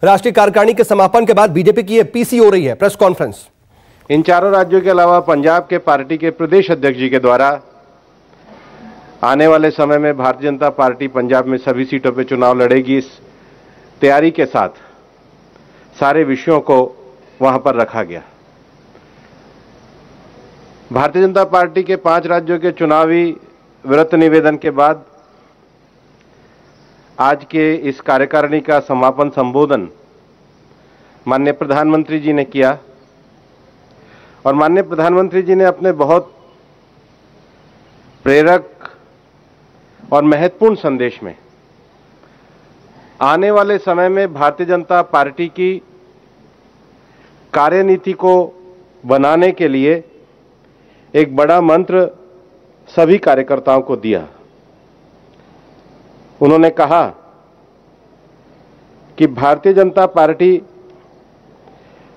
राष्ट्रीय कार्यकारिणी के समापन के बाद बीजेपी की पीसी हो रही है प्रेस कॉन्फ्रेंस। इन चारों राज्यों के अलावा पंजाब के पार्टी के प्रदेश अध्यक्ष जी के द्वारा आने वाले समय में भारतीय जनता पार्टी पंजाब में सभी सीटों पर चुनाव लड़ेगी, इस तैयारी के साथ सारे विषयों को वहां पर रखा गया। भारतीय जनता पार्टी के 5 राज्यों के चुनावी व्रत निवेदन के बाद आज के इस कार्यकारिणी का समापन संबोधन माननीय प्रधानमंत्री जी ने किया और माननीय प्रधानमंत्री जी ने अपने बहुत प्रेरक और महत्वपूर्ण संदेश में आने वाले समय में भारतीय जनता पार्टी की कार्यनीति को बनाने के लिए एक बड़ा मंत्र सभी कार्यकर्ताओं को दिया। उन्होंने कहा कि भारतीय जनता पार्टी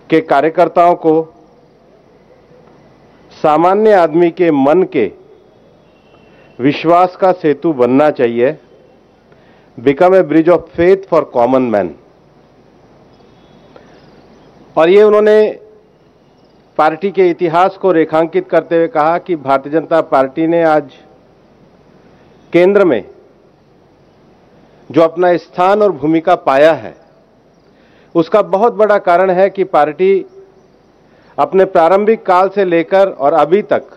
के कार्यकर्ताओं को सामान्य आदमी के मन के विश्वास का सेतु बनना चाहिए, become a bridge of faith for common man. और ये उन्होंने पार्टी के इतिहास को रेखांकित करते हुए कहा कि भारतीय जनता पार्टी ने आज केंद्र में जो अपना स्थान और भूमिका पाया है, उसका बहुत बड़ा कारण है कि पार्टी अपने प्रारंभिक काल से लेकर और अभी तक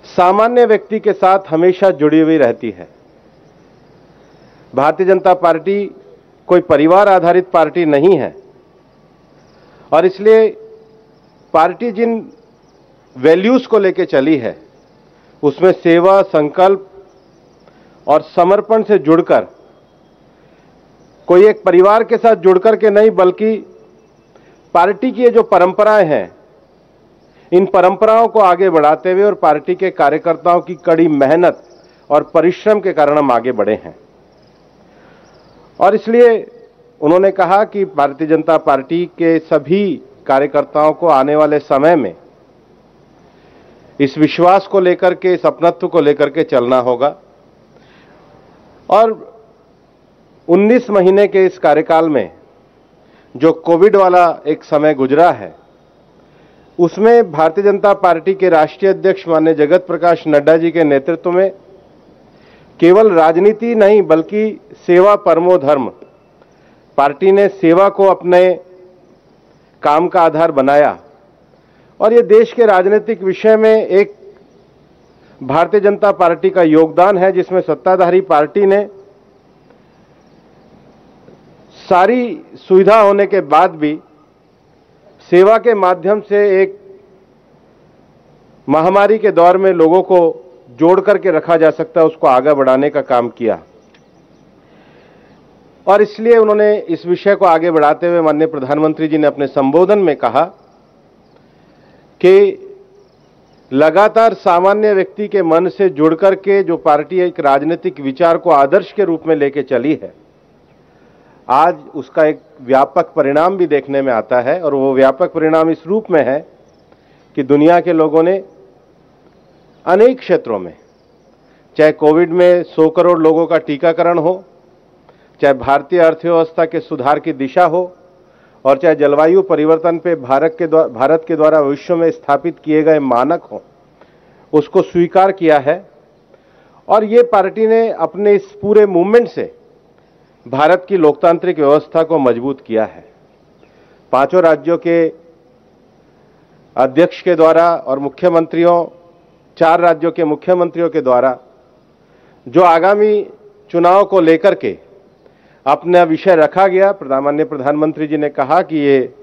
सामान्य व्यक्ति के साथ हमेशा जुड़ी हुई रहती है। भारतीय जनता पार्टी कोई परिवार आधारित पार्टी नहीं है और इसलिए पार्टी जिन वैल्यूज को लेकर चली है उसमें सेवा, संकल्प और समर्पण से जुड़कर, कोई एक परिवार के साथ जुड़कर के नहीं, बल्कि पार्टी की ये जो परंपराएं हैं, इन परंपराओं को आगे बढ़ाते हुए और पार्टी के कार्यकर्ताओं की कड़ी मेहनत और परिश्रम के कारण हम आगे बढ़े हैं। और इसलिए उन्होंने कहा कि भारतीय जनता पार्टी के सभी कार्यकर्ताओं को आने वाले समय में इस विश्वास को लेकर के, इस अपनत्व को लेकर के चलना होगा। और 19 महीने के इस कार्यकाल में जो कोविड वाला एक समय गुजरा है, उसमें भारतीय जनता पार्टी के राष्ट्रीय अध्यक्ष माननीय जगत प्रकाश नड्डा जी के नेतृत्व में केवल राजनीति नहीं बल्कि सेवा परमो धर्म, पार्टी ने सेवा को अपने काम का आधार बनाया। और ये देश के राजनीतिक विषय में एक भारतीय जनता पार्टी का योगदान है, जिसमें सत्ताधारी पार्टी ने सारी सुविधा होने के बाद भी सेवा के माध्यम से एक महामारी के दौर में लोगों को जोड़ करके रखा जा सकता है, उसको आगे बढ़ाने का काम किया। और इसलिए उन्होंने इस विषय को आगे बढ़ाते हुए माननीय प्रधानमंत्री जी ने अपने संबोधन में कहा कि लगातार सामान्य व्यक्ति के मन से जुड़ करके जो पार्टी एक राजनीतिक विचार को आदर्श के रूप में लेके चली है, आज उसका एक व्यापक परिणाम भी देखने में आता है। और वो व्यापक परिणाम इस रूप में है कि दुनिया के लोगों ने अनेक क्षेत्रों में, चाहे कोविड में 100 करोड़ लोगों का टीकाकरण हो, चाहे भारतीय अर्थव्यवस्था के सुधार की दिशा हो, और चाहे जलवायु परिवर्तन पे भारत के द्वारा विश्व में स्थापित किए गए मानक हो, उसको स्वीकार किया है। और ये पार्टी ने अपने इस पूरे मूवमेंट से भारत की लोकतांत्रिक व्यवस्था को मजबूत किया है। 5 राज्यों के अध्यक्ष के द्वारा और मुख्यमंत्रियों, 4 राज्यों के मुख्यमंत्रियों के द्वारा जो आगामी चुनाव को लेकर के अपना विषय रखा गया, माननीय प्रधानमंत्री जी ने कहा कि ये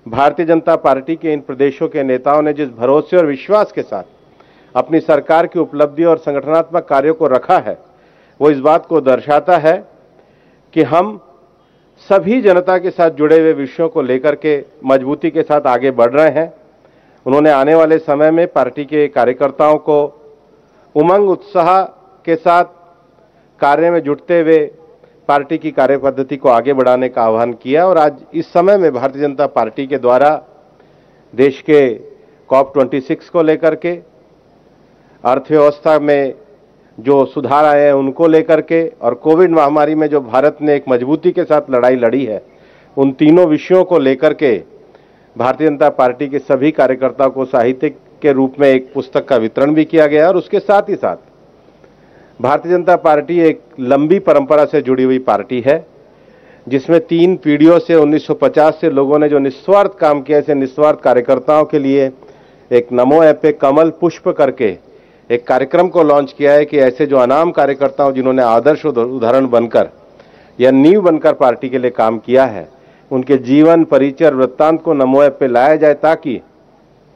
भारतीय जनता पार्टी के इन प्रदेशों के नेताओं ने जिस भरोसे और विश्वास के साथ अपनी सरकार की उपलब्धि और संगठनात्मक कार्यों को रखा है, वो इस बात को दर्शाता है कि हम सभी जनता के साथ जुड़े हुए विषयों को लेकर के मजबूती के साथ आगे बढ़ रहे हैं। उन्होंने आने वाले समय में पार्टी के कार्यकर्ताओं को उमंग उत्साह के साथ कार्य में जुटते हुए पार्टी की कार्यपद्धति को आगे बढ़ाने का आह्वान किया। और आज इस समय में भारतीय जनता पार्टी के द्वारा देश के COP26 को लेकर के, अर्थव्यवस्था में जो सुधार आए हैं उनको लेकर के, और कोविड महामारी में जो भारत ने एक मजबूती के साथ लड़ाई लड़ी है, उन तीनों विषयों को लेकर के भारतीय जनता पार्टी के सभी कार्यकर्ताओं को साहित्य के रूप में एक पुस्तक का वितरण भी किया गया। और उसके साथ ही साथ भारतीय जनता पार्टी एक लंबी परंपरा से जुड़ी हुई पार्टी है, जिसमें 3 पीढ़ियों से 1950 से लोगों ने जो निस्वार्थ काम किया, ऐसे निस्वार्थ कार्यकर्ताओं के लिए एक नमो ऐप पे कमल पुष्प करके एक कार्यक्रम को लॉन्च किया है कि ऐसे जो अनाम कार्यकर्ताओं जिन्होंने आदर्श उदाहरण बनकर या नींव बनकर पार्टी के लिए काम किया है, उनके जीवन परिचय और वृत्तांत को नमो ऐप पे लाया जाए, ताकि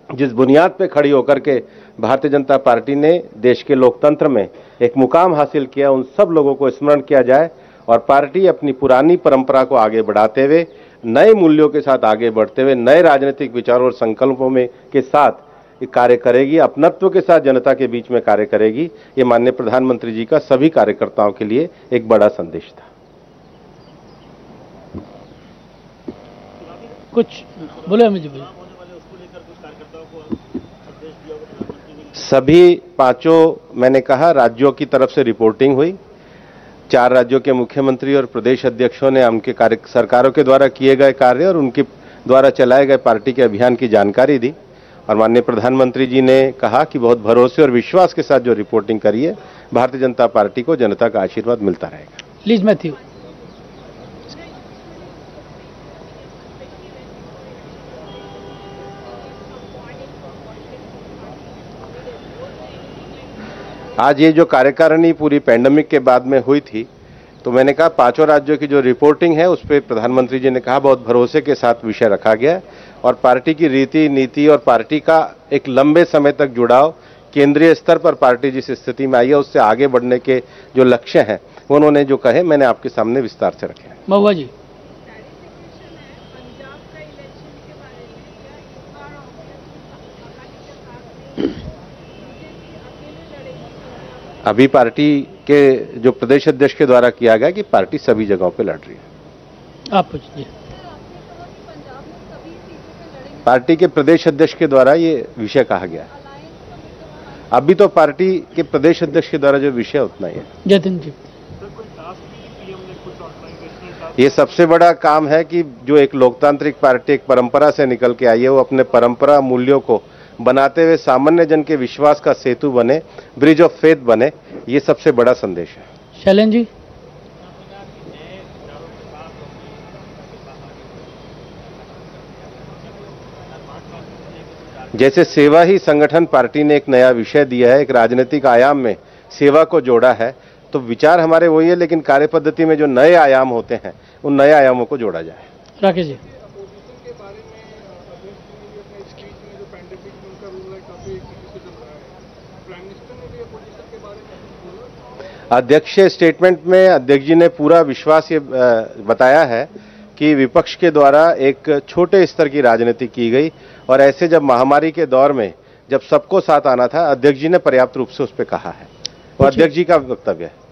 जिस बुनियाद पे खड़ी होकर के भारतीय जनता पार्टी ने देश के लोकतंत्र में एक मुकाम हासिल किया, उन सब लोगों को स्मरण किया जाए और पार्टी अपनी पुरानी परंपरा को आगे बढ़ाते हुए, नए मूल्यों के साथ आगे बढ़ते हुए, नए राजनीतिक विचारों और संकल्पों में के साथ कार्य करेगी, अपनत्व के साथ जनता के बीच में कार्य करेगी। ये माननीय प्रधानमंत्री जी का सभी कार्यकर्ताओं के लिए एक बड़ा संदेश था। कुछ बोले अमित जी। सभी 5 मैंने कहा राज्यों की तरफ से रिपोर्टिंग हुई। 4 राज्यों के मुख्यमंत्री और प्रदेश अध्यक्षों ने उनके सरकारों के द्वारा किए गए कार्य और उनके द्वारा चलाए गए पार्टी के अभियान की जानकारी दी। और माननीय प्रधानमंत्री जी ने कहा कि बहुत भरोसे और विश्वास के साथ जो रिपोर्टिंग करी है, भारतीय जनता पार्टी को जनता का आशीर्वाद मिलता रहेगा। Please Matthew. आज ये जो कार्यकारिणी पूरी पैंडेमिक के बाद में हुई थी, तो मैंने कहा 5 राज्यों की जो रिपोर्टिंग है उस पर प्रधानमंत्री जी ने कहा बहुत भरोसे के साथ विषय रखा गया और पार्टी की रीति नीति और पार्टी का एक लंबे समय तक जुड़ाव, केंद्रीय स्तर पर पार्टी जिस स्थिति में आई है उससे आगे बढ़ने के जो लक्ष्य हैं वो उन्होंने जो कहे मैंने आपके सामने विस्तार से रखे हैं। महुआ जी। अभी पार्टी के जो प्रदेश अध्यक्ष के द्वारा किया गया कि पार्टी सभी जगहों पे लड़ रही है। आप पूछिए। पार्टी के प्रदेश अध्यक्ष के द्वारा ये विषय कहा गया। अभी तो पार्टी के प्रदेश अध्यक्ष के द्वारा जो विषय उतना ही है। जतिन जी। ये सबसे बड़ा काम है कि जो एक लोकतांत्रिक पार्टी एक परंपरा से निकल के आई है, वो अपने परंपरा मूल्यों को बनाते हुए सामान्य जन के विश्वास का सेतु बने, ब्रिज ऑफ फेथ बने, ये सबसे बड़ा संदेश है। शैलेन जी। जैसे सेवा ही संगठन पार्टी ने एक नया विषय दिया है, एक राजनीतिक आयाम में सेवा को जोड़ा है, तो विचार हमारे वही है, लेकिन कार्य पद्धति में जो नए आयाम होते हैं उन नए आयामों को जोड़ा जाए। राकेश जी। अध्यक्ष स्टेटमेंट में अध्यक्ष जी ने पूरा विश्वास ये बताया है कि विपक्ष के द्वारा एक छोटे स्तर की राजनीति की गई और ऐसे जब महामारी के दौर में जब सबको साथ आना था, अध्यक्ष जी ने पर्याप्त रूप से उस पर कहा है, वो अध्यक्ष जी का वक्तव्य है।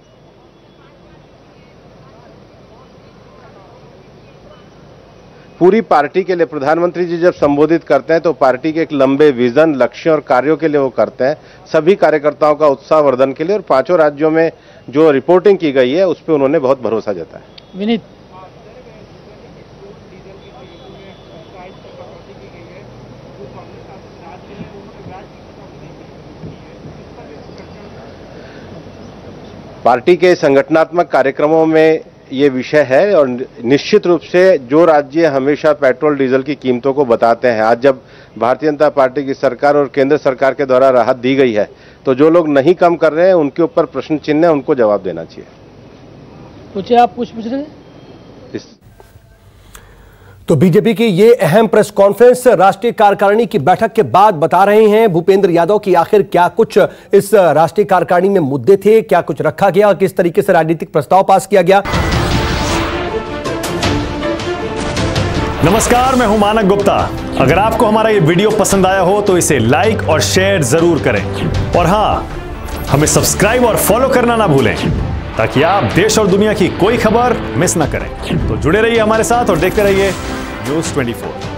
पूरी पार्टी के लिए प्रधानमंत्री जी जब संबोधित करते हैं तो पार्टी के एक लंबे विजन, लक्ष्य और कार्यों के लिए वो करते हैं, सभी कार्यकर्ताओं का उत्साहवर्धन के लिए। और 5 राज्यों में जो रिपोर्टिंग की गई है उस पर उन्होंने बहुत भरोसा जताया। विनीत। पार्टी के संगठनात्मक कार्यक्रमों में ये विषय है और निश्चित रूप से जो राज्य हमेशा पेट्रोल डीजल की कीमतों को बताते हैं, आज जब भारतीय जनता पार्टी की सरकार और केंद्र सरकार के द्वारा राहत दी गई है, तो जो लोग नहीं कम कर रहे हैं उनके ऊपर प्रश्न चिन्ह है, उनको जवाब देना चाहिए। पूछिए, आप पूछ रहे हैं। तो बीजेपी की ये अहम प्रेस कॉन्फ्रेंस राष्ट्रीय कार्यकारिणी की बैठक के बाद बता रहे हैं भूपेंद्र यादव की आखिर क्या कुछ इस राष्ट्रीय कार्यकारिणी में मुद्दे थे, क्या कुछ रखा गया, किस तरीके से राजनीतिक प्रस्ताव पास किया गया। नमस्कार, मैं हूं मानक गुप्ता। अगर आपको हमारा ये वीडियो पसंद आया हो तो इसे लाइक और शेयर जरूर करें और हां, हमें सब्सक्राइब और फॉलो करना ना भूलें ताकि आप देश और दुनिया की कोई खबर मिस ना करें। तो जुड़े रहिए हमारे साथ और देखते रहिए News 24।